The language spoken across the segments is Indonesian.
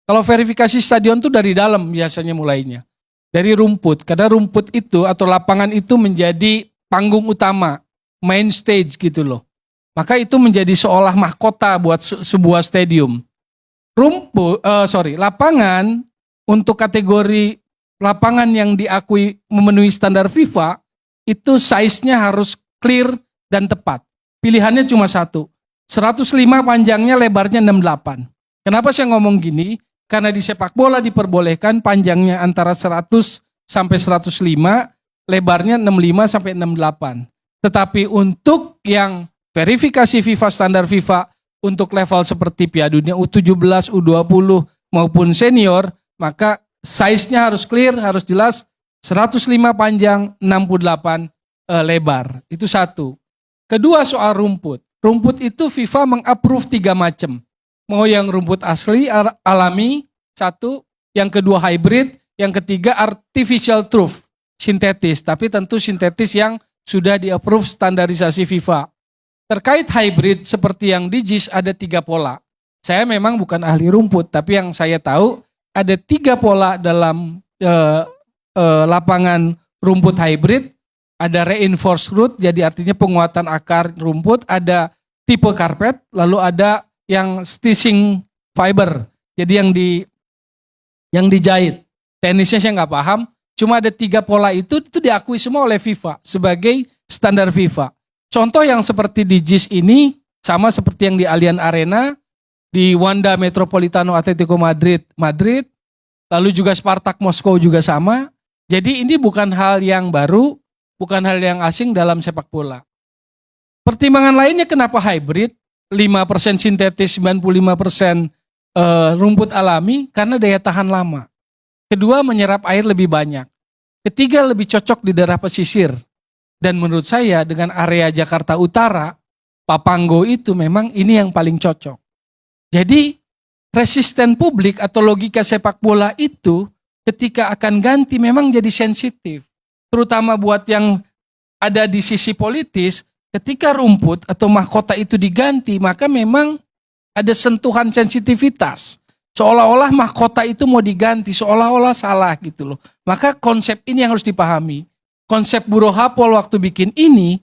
Kalau verifikasi stadion tuh dari dalam biasanya mulainya. Dari rumput, karena rumput itu atau lapangan itu menjadi panggung utama, main stage gitu loh. Maka itu menjadi seolah mahkota buat sebuah stadium. Lapangan untuk kategori lapangan yang diakui memenuhi standar FIFA, itu size-nya harus clear dan tepat. Pilihannya cuma satu, 105 panjangnya, lebarnya 68. Kenapa saya ngomong gini? Karena di sepak bola diperbolehkan panjangnya antara 100 sampai 105, lebarnya 65 sampai 68. Tetapi untuk yang verifikasi FIFA, standar FIFA untuk level seperti Piala Dunia U17, U20 maupun senior, maka size-nya harus clear, harus jelas, 105 panjang, 68 lebar. Itu satu. Kedua, soal rumput. Rumput itu FIFA meng-approve 3 macam. Mau yang rumput asli, alami, satu. Yang kedua hybrid, yang ketiga artificial turf, sintetis. Tapi tentu sintetis yang sudah di-approve standarisasi FIFA. Terkait hybrid seperti yang di JIS ada 3 pola. Saya memang bukan ahli rumput, tapi yang saya tahu ada 3 pola dalam lapangan rumput hybrid. Ada reinforced root, jadi artinya penguatan akar rumput. Ada tipe karpet, lalu ada yang stitching fiber, jadi yang dijahit. Teknisnya saya nggak paham. Cuma ada 3 pola itu diakui semua oleh FIFA sebagai standar FIFA. Contoh yang seperti di JIS ini sama seperti yang di Allianz Arena, di Wanda Metropolitano Atletico Madrid, lalu juga Spartak Moskow juga sama. Jadi ini bukan hal yang baru, bukan hal yang asing dalam sepak bola. Pertimbangan lainnya kenapa hybrid? 5% sintetis, 95% rumput alami, karena daya tahan lama. Kedua, menyerap air lebih banyak. Ketiga, lebih cocok di daerah pesisir. Dan menurut saya dengan area Jakarta Utara, Papanggo itu memang ini yang paling cocok. Jadi resisten publik atau logika sepak bola itu ketika akan ganti memang jadi sensitif. Terutama buat yang ada di sisi politis, ketika rumput atau mahkota itu diganti, maka memang ada sentuhan sensitivitas. Seolah-olah mahkota itu mau diganti, seolah-olah salah gitu loh. Maka konsep ini yang harus dipahami. Konsep Buro Hapol waktu bikin ini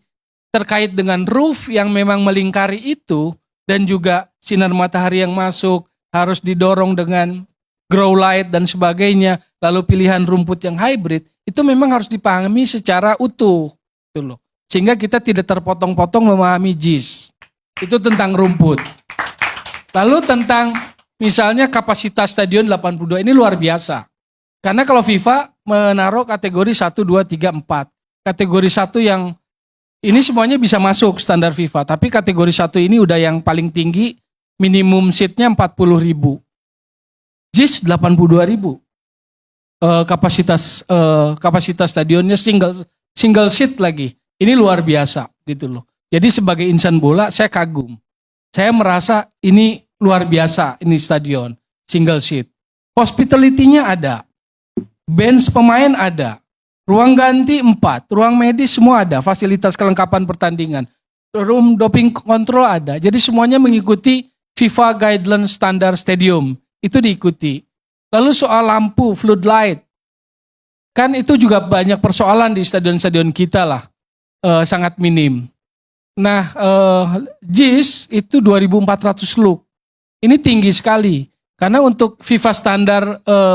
terkait dengan roof yang memang melingkari itu dan juga sinar matahari yang masuk harus didorong dengan grow light dan sebagainya, lalu pilihan rumput yang hybrid, itu memang harus dipahami secara utuh gitu loh. Sehingga kita tidak terpotong-potong memahami JIS. Itu tentang rumput. Lalu tentang misalnya kapasitas stadion 82 ini luar biasa. Karena kalau FIFA menaruh kategori 1, 2, 3, 4. Kategori 1 yang ini semuanya bisa masuk standar FIFA. Tapi kategori 1 ini udah yang paling tinggi, minimum seatnya 40.000. JIS 82.000. Kapasitas stadionnya single seat lagi. Ini luar biasa gitu loh. Jadi sebagai insan bola saya kagum. Saya merasa ini luar biasa ini stadion single seat. Hospitality-nya ada. Bench pemain ada. Ruang ganti 4, ruang medis semua ada, fasilitas kelengkapan pertandingan. Room doping control ada. Jadi semuanya mengikuti FIFA guideline standar stadium. Itu diikuti. Lalu soal lampu, floodlight. Kan itu juga banyak persoalan di stadion-stadion kita lah. Sangat minim. Nah, JIS itu 2.400 look. Ini tinggi sekali. Karena untuk FIFA standar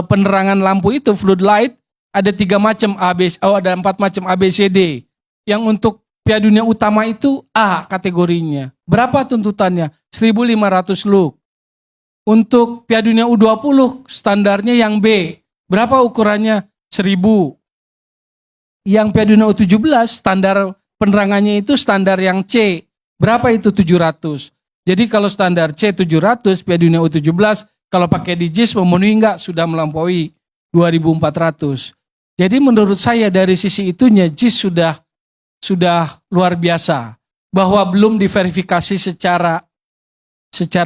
penerangan lampu itu, floodlight, ada 3 macam ada 4 macam ABCD. Yang untuk Piala Dunia utama itu A kategorinya. Berapa tuntutannya? 1.500 look. Untuk Piala Dunia U20 standarnya yang B. Berapa ukurannya? 1.000. Yang Piala Dunia U17 standar penerangannya itu standar yang C. Berapa itu? 700. Jadi kalau standar C 700, Piala Dunia U17, kalau pakai di JIS memenuhi enggak? Sudah melampaui 2.400. Jadi menurut saya dari sisi itunya JIS sudah luar biasa. Bahwa belum diverifikasi secara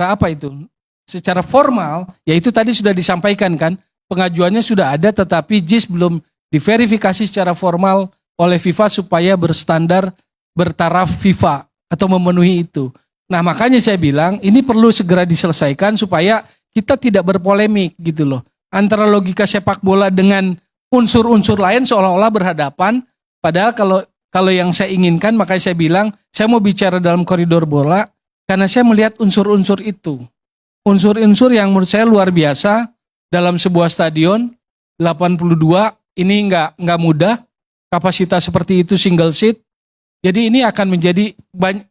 apa itu? Secara formal, yaitu tadi sudah disampaikan kan, pengajuannya sudah ada tetapi JIS belum diverifikasi secara formal oleh FIFA supaya berstandar bertaraf FIFA atau memenuhi itu. Nah makanya saya bilang ini perlu segera diselesaikan supaya kita tidak berpolemik gitu loh. Antara logika sepak bola dengan unsur-unsur lain seolah-olah berhadapan. Padahal kalau yang saya inginkan, makanya saya bilang saya mau bicara dalam koridor bola karena saya melihat unsur-unsur itu. Unsur-unsur yang menurut saya luar biasa dalam sebuah stadion 82 ini nggak mudah. Kapasitas seperti itu single seat. Jadi ini akan menjadi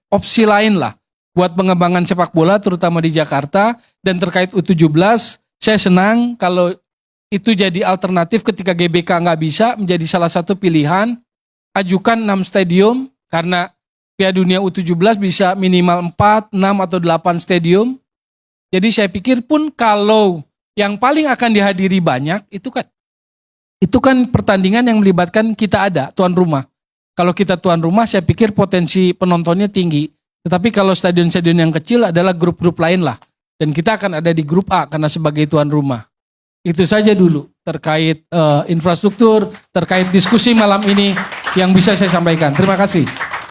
opsi lain lah buat pengembangan sepak bola terutama di Jakarta. Dan terkait U17 saya senang kalau itu jadi alternatif ketika GBK nggak bisa, menjadi salah satu pilihan. Ajukan 6 stadium karena Piala Dunia U17 bisa minimal 4, 6 atau 8 stadium. Jadi saya pikir pun kalau yang paling akan dihadiri banyak itu kan pertandingan yang melibatkan kita ada tuan rumah. Kalau kita tuan rumah saya pikir potensi penontonnya tinggi. Tetapi kalau stadion-stadion yang kecil adalah grup-grup lain lah. Dan kita akan ada di grup A karena sebagai tuan rumah. Itu saja dulu terkait infrastruktur, terkait diskusi malam ini yang bisa saya sampaikan. Terima kasih.